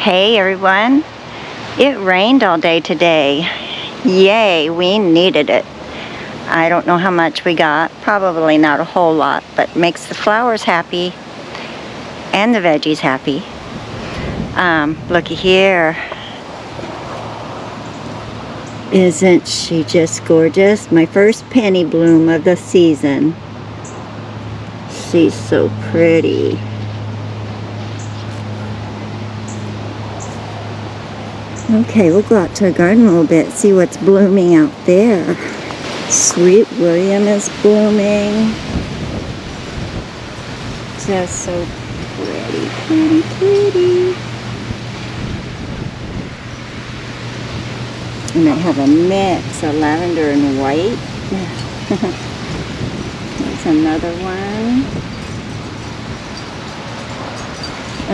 Hey everyone, it rained all day today. Yay, we needed it. I don't know how much we got, probably not a whole lot, but makes the flowers happy and the veggies happy. Looky here. Isn't she just gorgeous? My first penny bloom of the season. She's so pretty. Okay, we'll go out to the garden a little bit, see what's blooming out there. Sweet William is blooming. Just so pretty, pretty, pretty. And I have a mix of lavender and white. There's another one.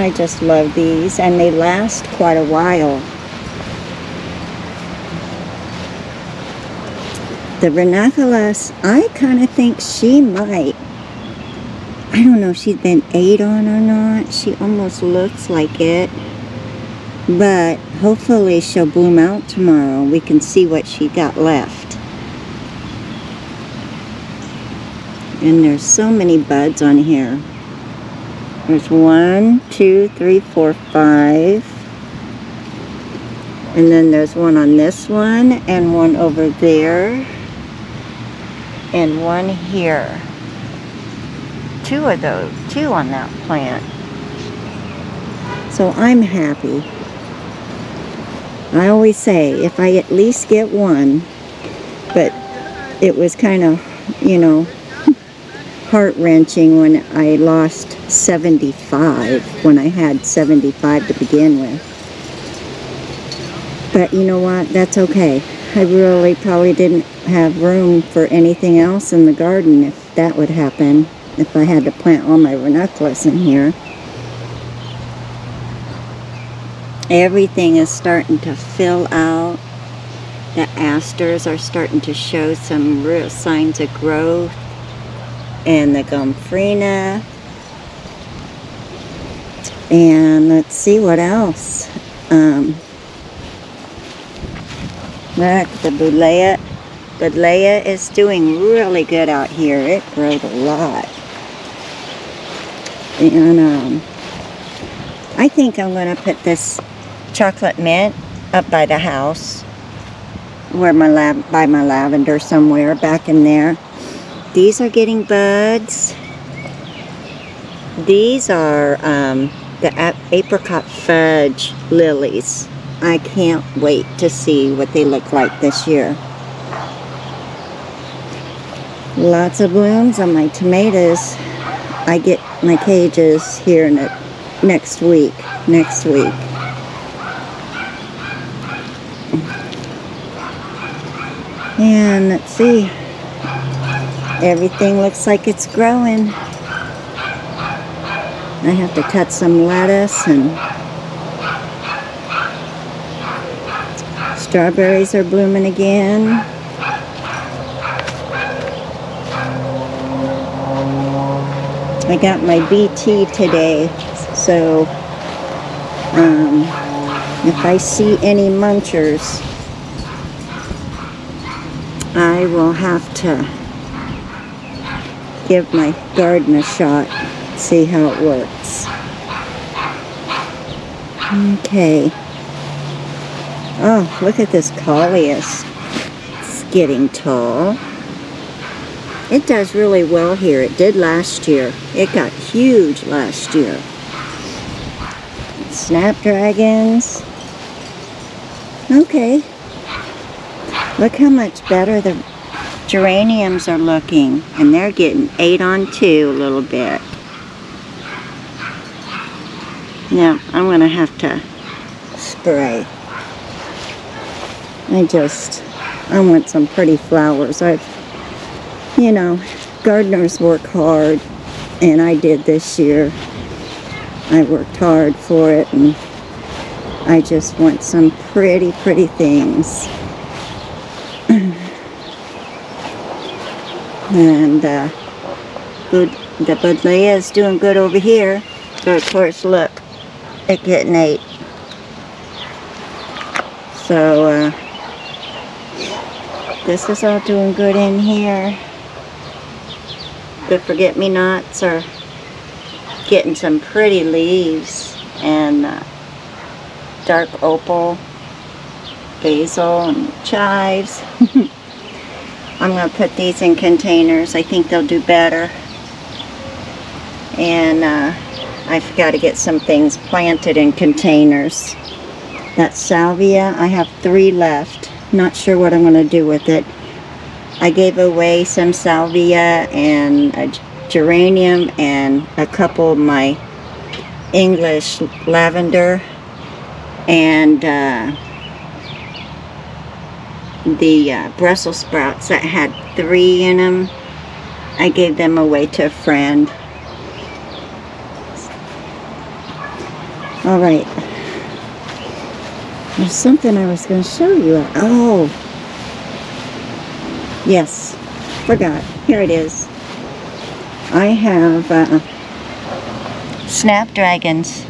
I just love these, and they last quite a while. The ranunculus, I kind of think she might, I don't know if she's been ate on or not. She almost looks like it. But hopefully she'll bloom out tomorrow. We can see what she got left. And there's so many buds on here. There's 1, 2, 3, 4, 5. And then there's one on this one, and one over there, and one here. Two of those, two on that plant. So I'm happy. I always say, if I at least get one, but it was kind of, you know, heart-wrenching when I lost 75, when I had 75 to begin with. But you know what, that's okay. I really probably didn't have room for anything else in the garden if that would happen, if I had to plant all my ranunculus in here. Everything is starting to fill out. The asters are starting to show some real signs of growth. And the gomphrena. And let's see what else. Look, the buddleia. Buddleia is doing really good out here. It grows a lot. And I think I'm going to put this chocolate mint up by the house, where by my lavender somewhere back in there. These are getting buds. These are the apricot fudge lilies. I can't wait to see what they look like this year. Lots of blooms on my tomatoes. I get my cages here next week. And let's see. Everything looks like it's growing. I have to cut some lettuce, and strawberries are blooming again. I got my BT today, so if I see any munchers, I will have to give my garden a shot, see how it works. Okay. Oh, look at this coleus. It's getting tall. It does really well here. It did last year. It got huge last year. Snapdragons. Okay. Look how much better the geraniums are looking, and they're getting ate on too a little bit. Now I'm gonna have to spray. I want some pretty flowers. You know, gardeners work hard, and I did this year. I worked hard for it, and I just want some pretty, pretty things. And the buddleia is doing good over here. But of course, look, it's getting ate. So this is all doing good in here. The forget-me-nots are getting some pretty leaves, and dark opal, basil, and chives. I'm going to put these in containers. I think they'll do better. And I've got to get some things planted in containers. That salvia, I have 3 left. Not sure what I'm going to do with it. I gave away some salvia and a geranium and a couple of my English lavender, and the Brussels sprouts that had 3 in them. I gave them away to a friend. Alright. There's something I was going to show you. Oh. Yes. Forgot. Here it is. I have snapdragons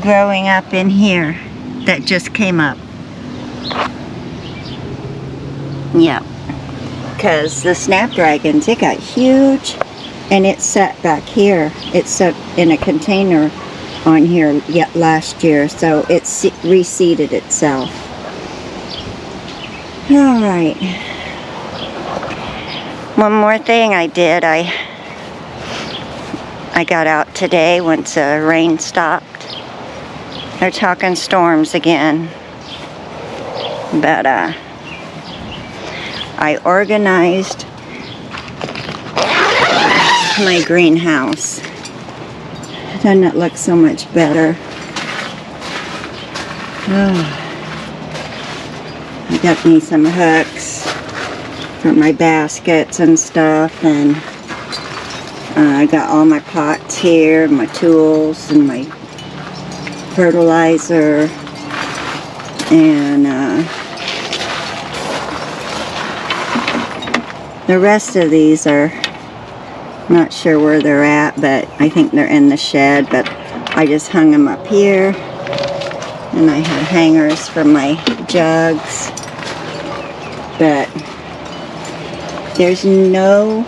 growing up in here that just came up. Yeah. Because the snapdragons, it got huge, and it sat back here. It sat in a container on here yet last year, so it reseeded itself. Alright. One more thing I did, I got out today once the rain stopped. They're talking storms again. But I organized my greenhouse. Doesn't it look so much better? Oh. I got me some hooks for my baskets and stuff, and I got all my pots here, my tools, and my fertilizer, and the rest of these are not sure where they're at, but I think they're in the shed. But I just hung them up here, and I have hangers for my jugs, but there's no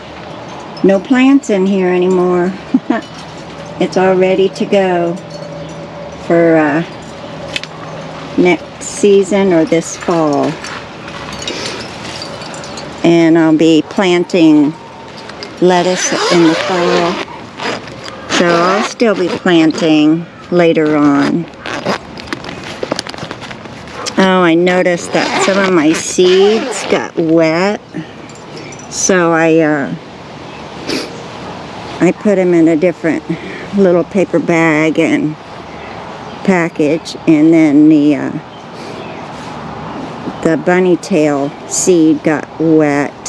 plants in here anymore. It's all ready to go for next season or this fall. And I'll be planting lettuce in the fall, so I'll still be planting later on. Oh, I noticed that some of my seeds got wet, so I put them in a different little paper bag and package, and then the bunny tail seed got wet,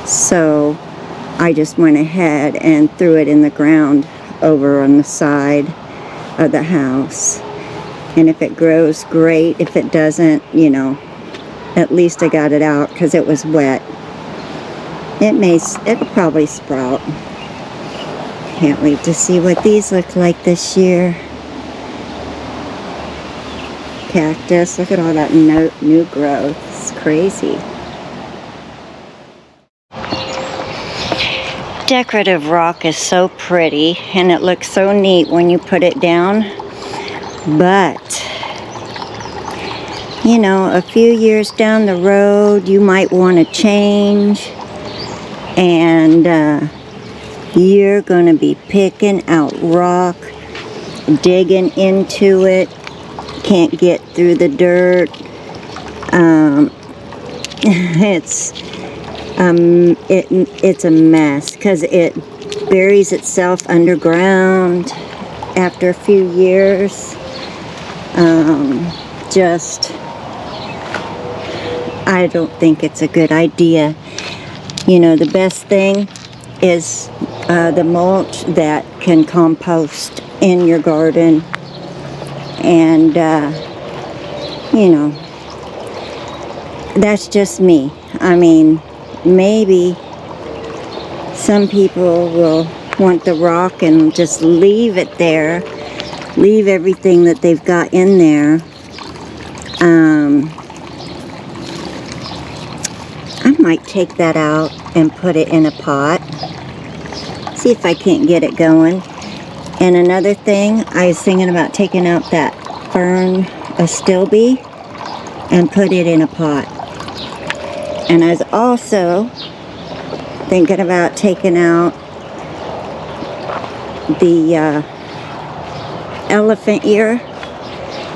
so I just went ahead and threw it in the ground over on the side of the house. And if it grows, great. If it doesn't, you know, at least I got it out because it was wet. It'll probably sprout. Can't wait to see what these look like this year. Cactus, look at all that new growth. It's crazy. Decorative rock is so pretty, and it looks so neat when you put it down, but you know, a few years down the road you might want to change, and you're going to be picking out rock, digging into it, can't get through the dirt. It's a mess because it buries itself underground after a few years. I don't think it's a good idea. You know, the best thing is the mulch that can compost in your garden, and you know, that's just me. I mean, maybe some people will want the rock and just leave it there, leave everything that they've got in there, I might take that out and put it in a pot. See if I can't get it going. And another thing, I was thinking about taking out that fern astilbe and put it in a pot. And I was also thinking about taking out the elephant ear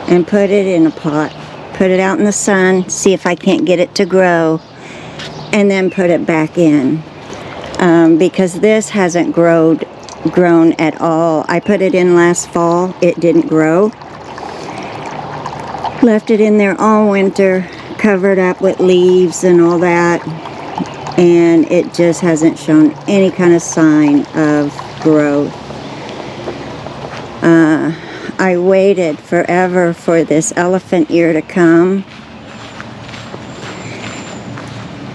and put it in a pot. Put it out in the sun, see if I can't get it to grow, and then put it back in. Because this hasn't grown at all. I put it in last fall, it didn't grow. Left it in there all winter, covered up with leaves and all that, and it just hasn't shown any kind of sign of growth. I waited forever for this elephant ear to come,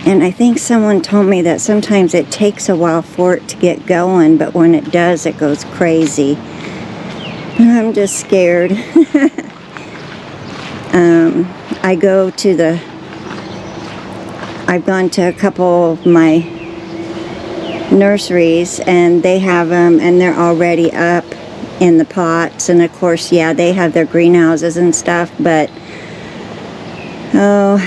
and I think someone told me that sometimes it takes a while for it to get going, but when it does, it goes crazy. And I'm just scared. I've gone to a couple of my nurseries, and they have them, and they're already up in the pots. And of course, yeah, they have their greenhouses and stuff, but oh,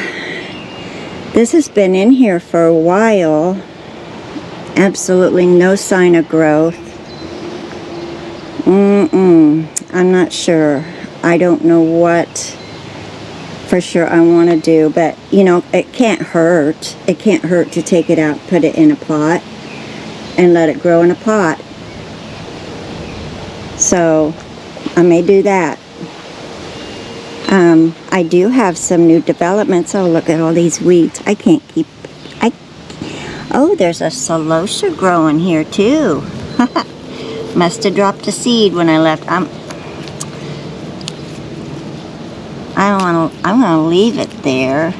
this has been in here for a while. Absolutely no sign of growth. I'm not sure. I don't know what for sure I want to do, but you know, it can't hurt. It can't hurt to take it out, put it in a pot, and let it grow in a pot. So I may do that. I do have some new developments. Oh, look at all these weeds. I can't keep... Oh, there's a celosia growing here too. Must have dropped a seed when I left. I'm gonna leave it there.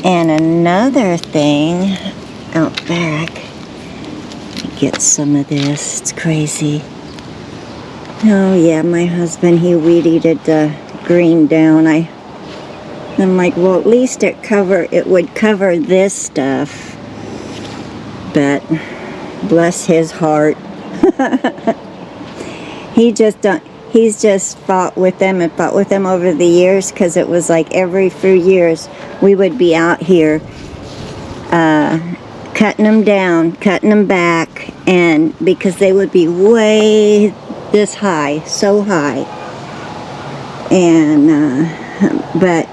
And another thing out back, get some of this. It's crazy. Oh yeah, my husband, he weed-eated the green down. I'm like, well, at least it would cover this stuff. But bless his heart. He's just fought with them over the years, because it was like every few years we would be out here cutting them down, cutting them back, and because they would be way this high, so high. And but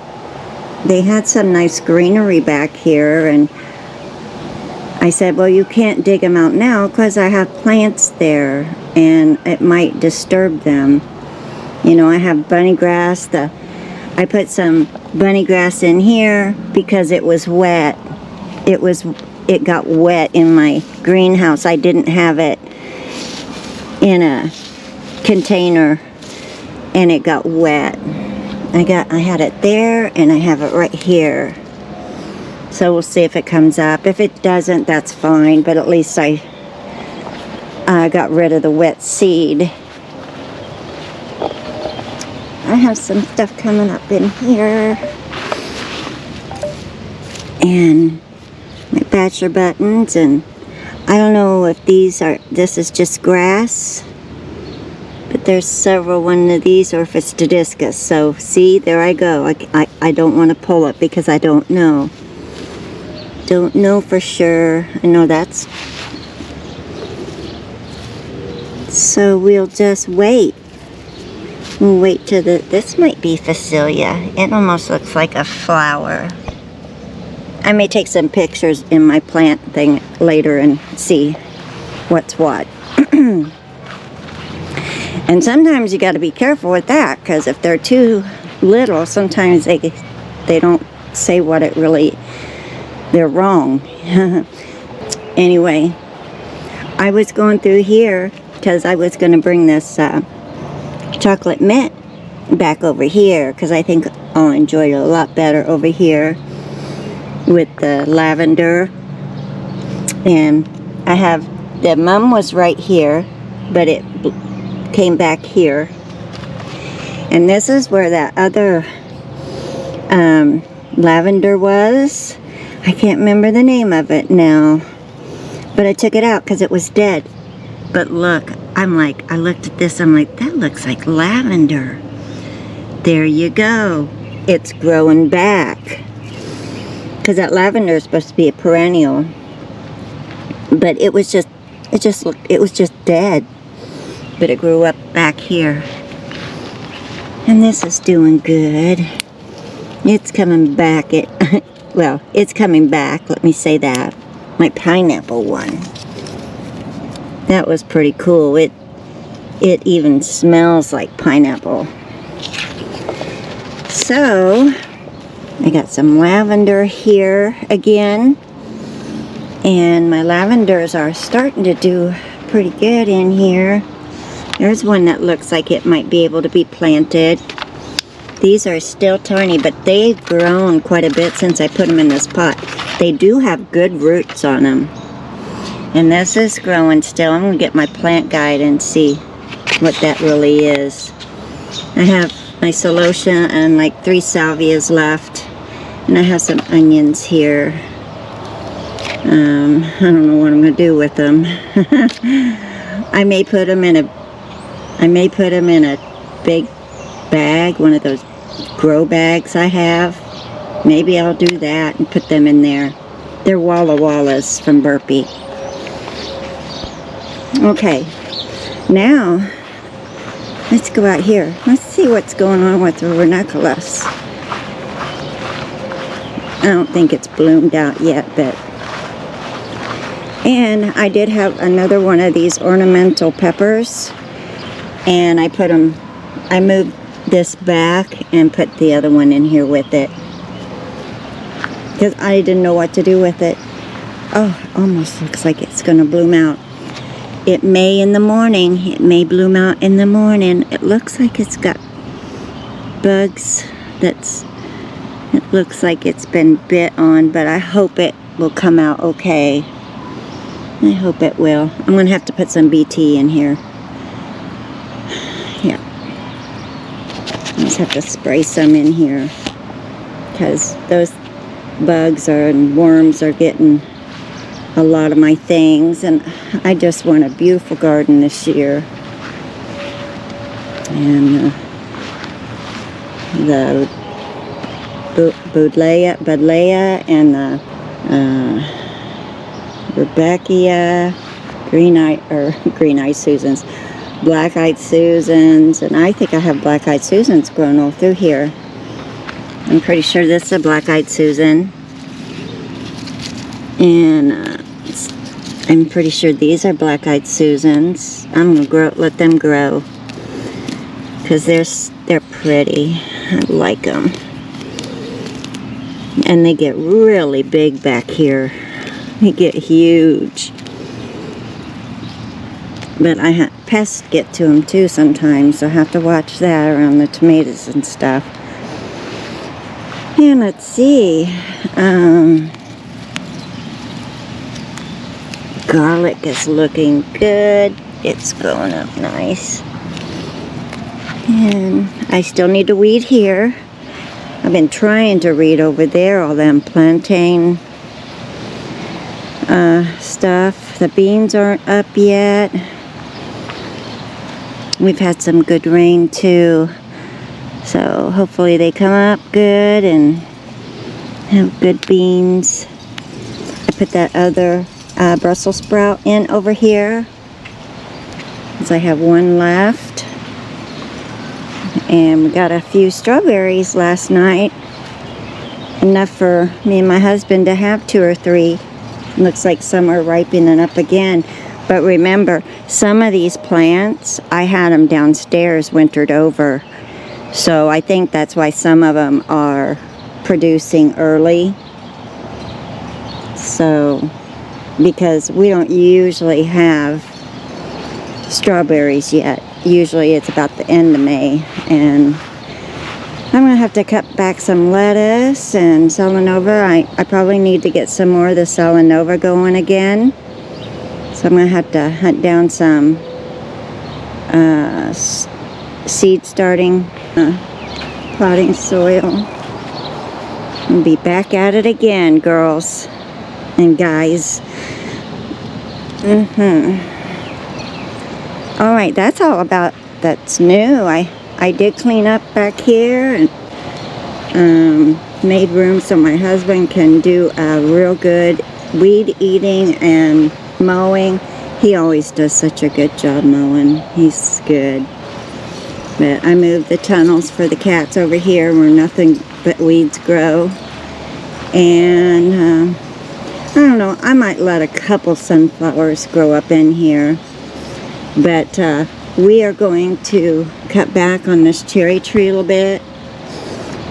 they had some nice greenery back here, and I said, well, you can't dig them out now because I have plants there and it might disturb them. You know, I have bunny grass. I put some bunny grass in here because it was wet. It got wet in my greenhouse. I didn't have it in a container and it got wet. I had it there and I have it right here. So we'll see if it comes up. If it doesn't, that's fine, but at least I got rid of the wet seed. I have some stuff coming up in here. And my bachelor buttons, and I don't know if this is just grass, but there's several one of these, or if it's Stadiscus. So see, there I go. I don't want to pull it because I don't know. Don't know for sure. I know that's... So we'll just wait. We'll wait till this might be Phacelia. It almost looks like a flower. I may take some pictures in my plant thing later and see what's what. And sometimes you got to be careful with that, because if they're too little, sometimes they don't say what it really... They're wrong. Anyway, I was going through here because I was going to bring this chocolate mint back over here, because I think I'll enjoy it a lot better over here with the lavender. And I have, the mum was right here, but it came back here. And this is where that other lavender was. I can't remember the name of it now, but I took it out because it was dead. But look, I'm like, I looked at this, I'm like, that looks like lavender. There you go. It's growing back. Because that lavender is supposed to be a perennial. But it was just dead. But it grew up back here. And this is doing good. It's coming back. Well, it's coming back, let me say that. My pineapple one. That was pretty cool. It even smells like pineapple. So, I got some lavender here again. And my lavenders are starting to do pretty good in here. There's one that looks like it might be able to be planted. These are still tiny, but they've grown quite a bit since I put them in this pot. They do have good roots on them. And this is growing still. I'm going to get my plant guide and see what that really is. I have my celosia and like 3 salvias left. And I have some onions here. I don't know what I'm going to do with them. I may put them in a big bag, one of those grow bags I have. Maybe I'll do that and put them in there. They're Walla Wallas from Burpee. Okay, now let's go out here. Let's see what's going on with the ranunculus. I don't think it's bloomed out yet, but... And I did have another one of these ornamental peppers. And I moved this back and put the other one in here with it. Because I didn't know what to do with it. Oh, it almost looks like it's going to bloom out. It may in the morning. It may bloom out in the morning. It looks like it's got bugs. It looks like it's been bit on, but I hope it will come out okay. I hope it will. I'm going to have to put some BT in here. Yeah. I just have to spray some in here. Because those bugs and worms are getting a lot of my things. And I just want a beautiful garden this year. And the Buddleia and the Rebecca, green-eyed Susans, black-eyed Susans, and I think I have black-eyed Susans growing all through here. I'm pretty sure this is a black-eyed Susan, and I'm pretty sure these are black-eyed Susans. I'm gonna let them grow because they're pretty. I like them, and they get really big back here. They get huge. But pests get to them too sometimes, so I have to watch that around the tomatoes and stuff. And let's see. Garlic is looking good. It's growing up nice. And I still need to weed here. I've been trying to weed over there, all them plantain stuff. The beans aren't up yet. We've had some good rain too, so hopefully they come up good and have good beans. I put that other Brussels sprout in over here because I have one left. And we got a few strawberries last night, enough for me and my husband to have 2 or 3. Looks like some are ripening up again. But remember, some of these plants, I had them downstairs wintered over. So I think that's why some of them are producing early. So, because we don't usually have strawberries yet. Usually it's about the end of May. And I'm going to have to cut back some lettuce and Selenova. I probably need to get some more of the Selenova going again. So I'm going to have to hunt down some seed starting potting soil. We'll be back at it again, girls and guys. Alright, that's all about that's new. I did clean up back here and made room so my husband can do a real good weed eating and mowing. He always does such a good job mowing. He's good. But I moved the tunnels for the cats over here where nothing but weeds grow. And I don't know, I might let a couple sunflowers grow up in here. But we are going to cut back on this cherry tree a little bit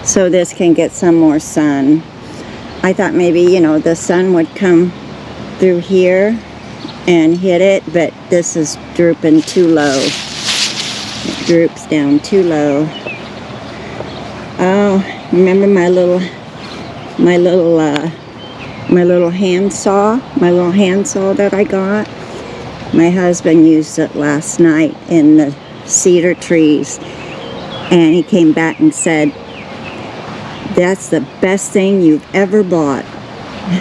so this can get some more sun. I thought maybe, you know, the sun would come through here and hit it, but this is drooping too low. It droops down too low. Oh, remember my little hand saw that I got? My husband used it last night in the cedar trees, and he came back and said, "That's the best thing you've ever bought."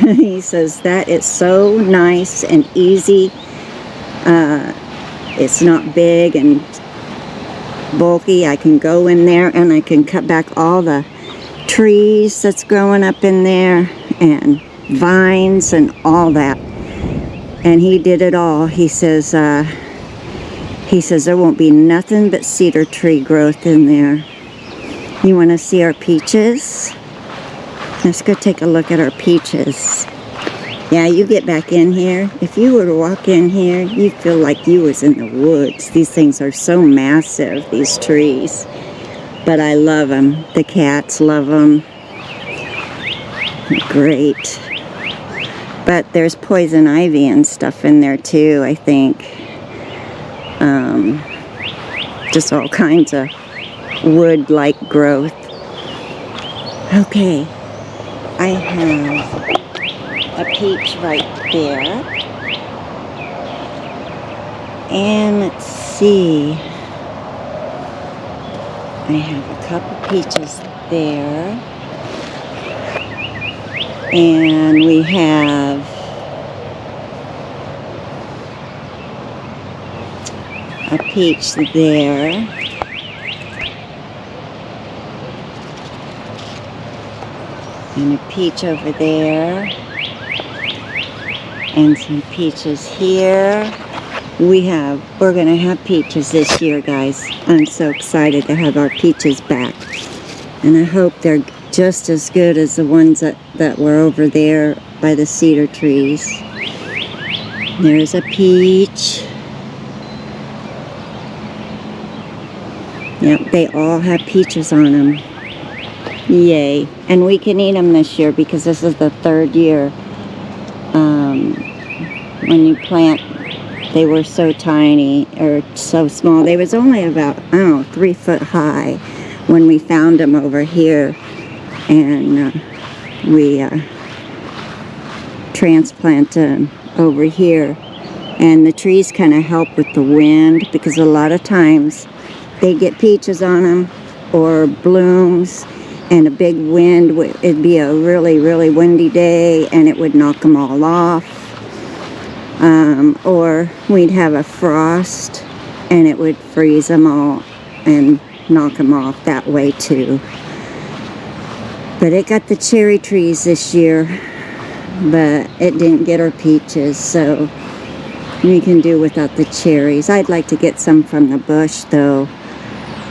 He says that is so nice and easy. It's not big and bulky. I can go in there and I can cut back all the trees that's growing up in there and vines and all that. And he did it all. He says there won't be nothing but cedar tree growth in there. You want to see our peaches? Let's go take a look at our peaches. Yeah, you get back in here. If you were to walk in here, you'd feel like you was in the woods. These things are so massive, these trees. But I love them. The cats love them. Great. But there's poison ivy and stuff in there too, I think. Just all kinds of wood-like growth. Okay. I have a peach right there. And let's see. I have a couple peaches there. And we have a peach there. And a peach over there. And some peaches here. We're gonna have peaches this year, guys. I'm so excited to have our peaches back. And I hope they're just as good as the ones that were over there by the cedar trees. There's a peach. Yep, they all have peaches on them. Yay. And we can eat them this year because this is the third year. When you plant, they were so tiny or so small. They was only about, I don't know, 3 foot high when we found them over here. And we transplanted them over here. And the trees kind of help with the wind because a lot of times they get peaches on them or blooms, and a big wind, it'd be a really, really windy day and it would knock them all off. Or we'd have a frost and it would freeze them all and knock them off that way too. But it got the cherry trees this year, but it didn't get our peaches, so we can do without the cherries. I'd like to get some from the bush though.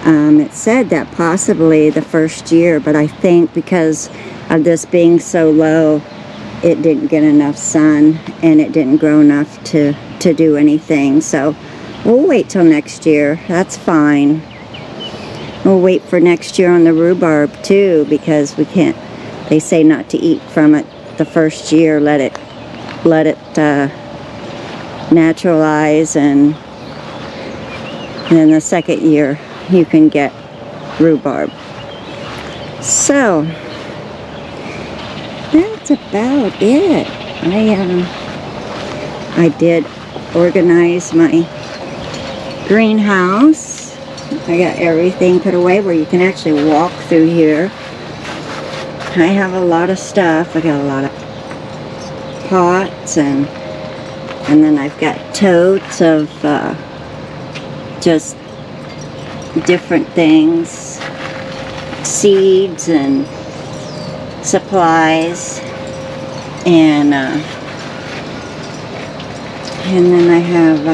It said that possibly the first year, but I think because of this being so low, it didn't get enough sun and it didn't grow enough to do anything. So we'll wait till next year. That's fine. We'll wait for next year on the rhubarb too, because we can't, they say not to eat from it the first year. Let it naturalize, and then the second year you can get rhubarb. So that's about it. I did organize my greenhouse. I got everything put away where you can actually walk through here. I have a lot of stuff. I got a lot of pots, and then I've got totes of just different things, seeds and supplies, and then I have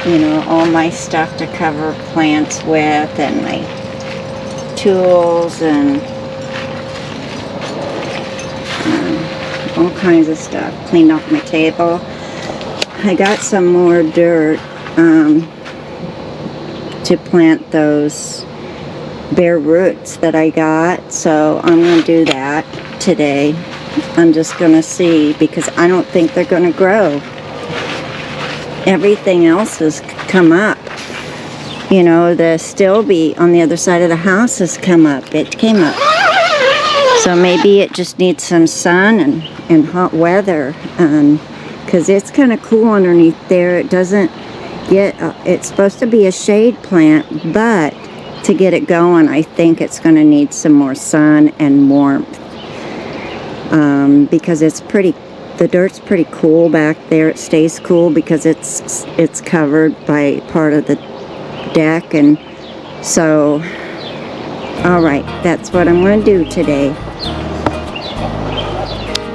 you know, all my stuff to cover plants with, and my tools, and all kinds of stuff. Cleaned off my table. I got some more dirt to plant those bare roots that I got, so I'm going to do that today. I'm just going to see, because I don't think they're going to grow. Everything else has come up. You know, the stilby on the other side of the house has come up. It came up. So maybe it just needs some sun and hot weather, because it's kind of cool underneath there. It doesn't get, it's supposed to be a shade plant, but to get it going, I think it's going to need some more sun and warmth, because it's pretty, the dirt's pretty cool back there. It stays cool because it's covered by part of the deck, and so, all right, that's what I'm going to do today.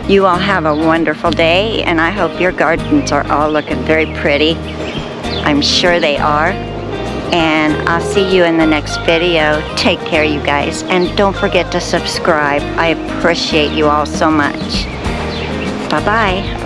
You all have a wonderful day, and I hope your gardens are all looking very pretty. I'm sure they are. And I'll see you in the next video. Take care, you guys. And don't forget to subscribe. I appreciate you all so much. Bye-bye.